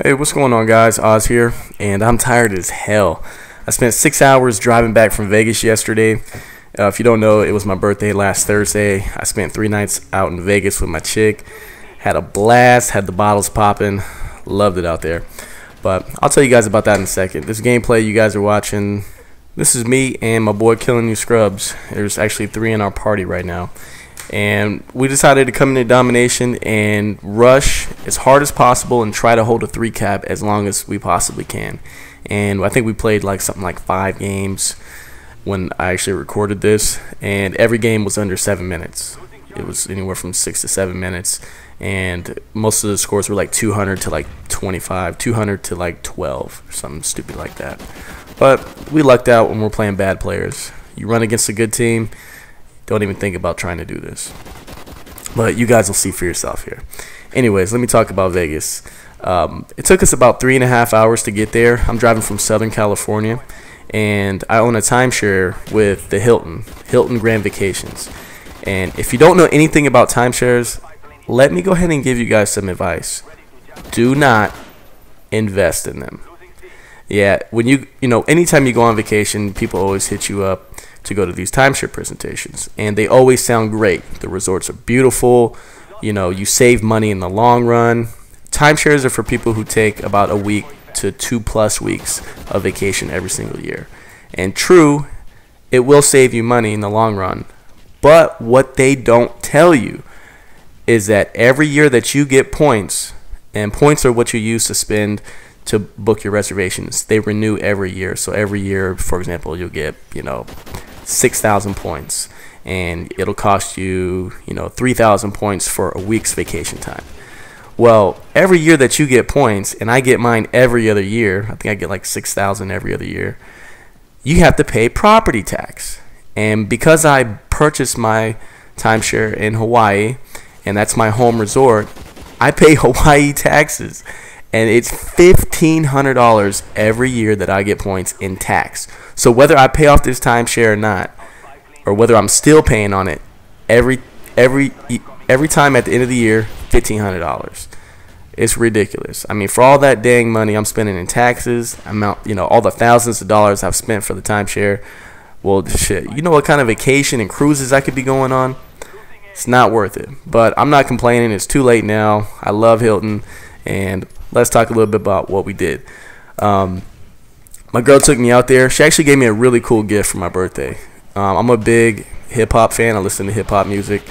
Hey, what's going on, guys? Oz here, and I'm tired as hell. I spent 6 hours driving back from Vegas yesterday. If you don't know, it was my birthday last Thursday. I spent 3 nights out in Vegas with my chick. Had a blast, had the bottles popping. Loved it out there. But I'll tell you guys about that in a second. This gameplay you guys are watching, this is me and my boy Killing You Scrubs. There's actually 3 in our party right now. And we decided to come into domination and rush as hard as possible and try to hold a 3 cap as long as we possibly can. And I think we played like something like 5 games when I actually recorded this, and every game was under 7 minutes. It was anywhere from 6 to 7 minutes, and most of the scores were like 200 to like 25, 200 to like 12, something stupid like that. But we lucked out when we're playing bad players. You run against a good team, don't even think about trying to do this. But you guys will see for yourself here. Anyways, let me talk about Vegas. It took us about 3.5 hours to get there. I'm driving from Southern California, and I own a timeshare with the Hilton Grand Vacations. And if you don't know anything about timeshares, let me go ahead and give you guys some advice. Do not invest in them. Yeah, when anytime you go on vacation, people always hit you up to go to these timeshare presentations, and they always sound great. The resorts are beautiful, you save money in the long run. Timeshares are for people who take about a week to 2+ weeks of vacation every single year. And true, it will save you money in the long run, but what they don't tell you is that every year that you get points, and points are what you use to spend to book your reservations, they renew every year. So every year, for example, you'll get 6,000 points, and it'll cost you 3,000 points for a week's vacation time. Well, every year that you get points, and I get mine every other year, I think I get like 6,000 every other year, you have to pay property tax. And because I purchased my timeshare in Hawaii, and that's my home resort, I pay Hawaii taxes. And it's $1,500 every year that I get points in tax. So whether I pay off this timeshare or not, or whether I'm still paying on it, every time at the end of the year, $1,500. It's ridiculous. I mean, for all that dang money I'm spending in taxes, all the thousands of dollars I've spent for the timeshare, well, shit, you know what kind of vacation and cruises I could be going on? It's not worth it. But I'm not complaining. It's too late now. I love Hilton, and let's talk a little bit about what we did. My girl took me out there. She actually gave me a really cool gift for my birthday. I'm a big hip-hop fan. I listen to hip-hop music.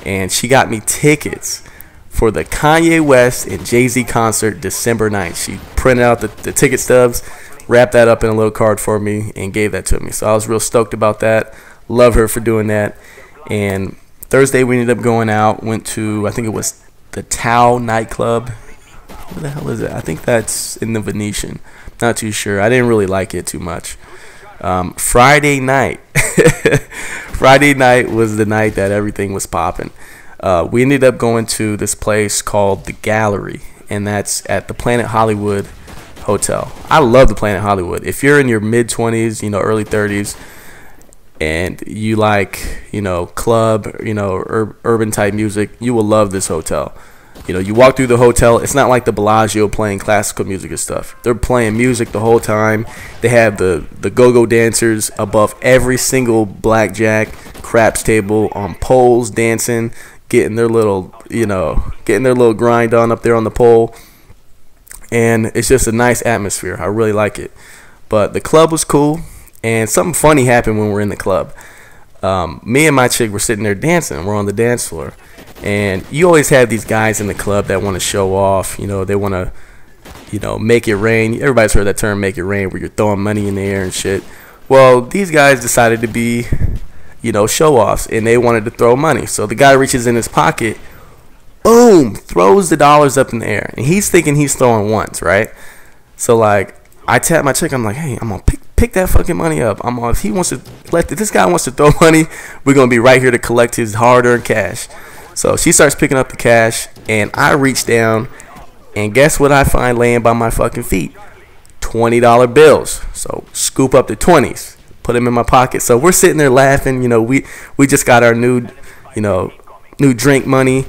And she got me tickets for the Kanye West and Jay-Z concert December 9th. She printed out the ticket stubs, wrapped that up in a little card for me, and gave that to me. So I was real stoked about that. Love her for doing that. And Thursday we ended up going out. Went to, I think it was the Tao nightclub. Where the hell is it? I think that's in the Venetian. Not too sure. I didn't really like it too much. Friday night. Friday night was the night that everything was popping. We ended up going to this place called The Gallery, and that's at the Planet Hollywood Hotel. I love the Planet Hollywood. If you're in your mid-20s, early 30s, and you like, club, urban type music, you will love this hotel. You walk through the hotel, it's not like the Bellagio playing classical music and stuff. They're playing music the whole time. They have the go-go dancers above every single blackjack, craps table on poles dancing, getting their little grind on up there on the pole. And it's just a nice atmosphere. I really like it. But the club was cool, and something funny happened when we were in the club. Me and my chick were sitting there dancing. We're on the dance floor. And you always have these guys in the club that want to show off. They want to, make it rain. Everybody's heard that term, make it rain, where you're throwing money in the air and shit. Well, these guys decided to be, show-offs, and they wanted to throw money. So the guy reaches in his pocket, boom, throws the dollars up in the air. And he's thinking he's throwing ones, right? So, like, I tap my chick. I'm like, hey, I'm going to pick that fucking money up. If this guy wants to throw money, we're going to be right here to collect his hard-earned cash. So she starts picking up the cash, and I reach down, and guess what I find laying by my fucking feet? $20 bills. So scoop up the 20s, put them in my pocket. So we're sitting there laughing. We just got our new drink money,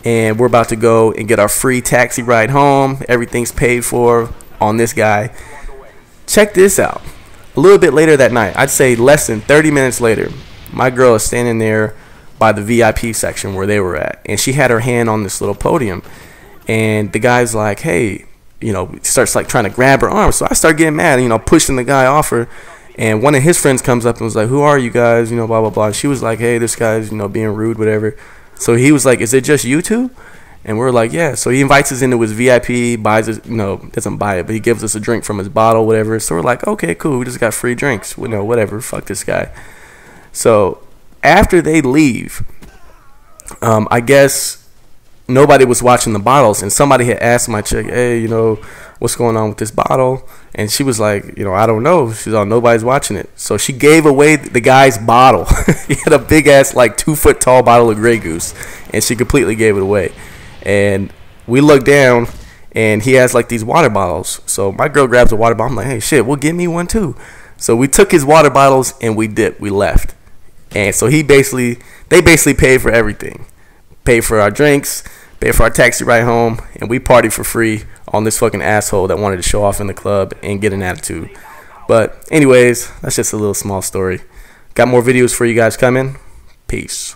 and we're about to go and get our free taxi ride home. Everything's paid for on this guy. Check this out. A little bit later that night, I'd say less than 30 minutes later, my girl is standing there by the VIP section where they were at, and she had her hand on this little podium, and the guy's like, hey, you know, starts like trying to grab her arm. So I start getting mad, you know, pushing the guy off her. And one of his friends comes up and was like, who are you guys? You know, blah, blah, blah. And she was like, hey, this guy's, you know, being rude, whatever. So he was like, is it just you two? And we're like, yeah. So he invites us into his VIP, buys us, you know, doesn't buy it, but he gives us a drink from his bottle, whatever. So we're like, okay, cool. We just got free drinks. You know, whatever. Fuck this guy. So after they leave, I guess nobody was watching the bottles, and somebody had asked my chick, hey, you know, what's going on with this bottle? And she was like, you know, I don't know. She's all, nobody's watching it. So she gave away the guy's bottle. He had a big ass, like 2 foot tall bottle of Grey Goose, and she completely gave it away. And we look down, and he has like these water bottles. So my girl grabs a water bottle. I'm like, hey, shit, well, give me one too. So we took his water bottles and we dipped. We left. And so they basically paid for everything. Paid for our drinks, paid for our taxi ride home, and we partied for free on this fucking asshole that wanted to show off in the club and get an attitude. But anyways, that's just a little small story. Got more videos for you guys coming. Peace.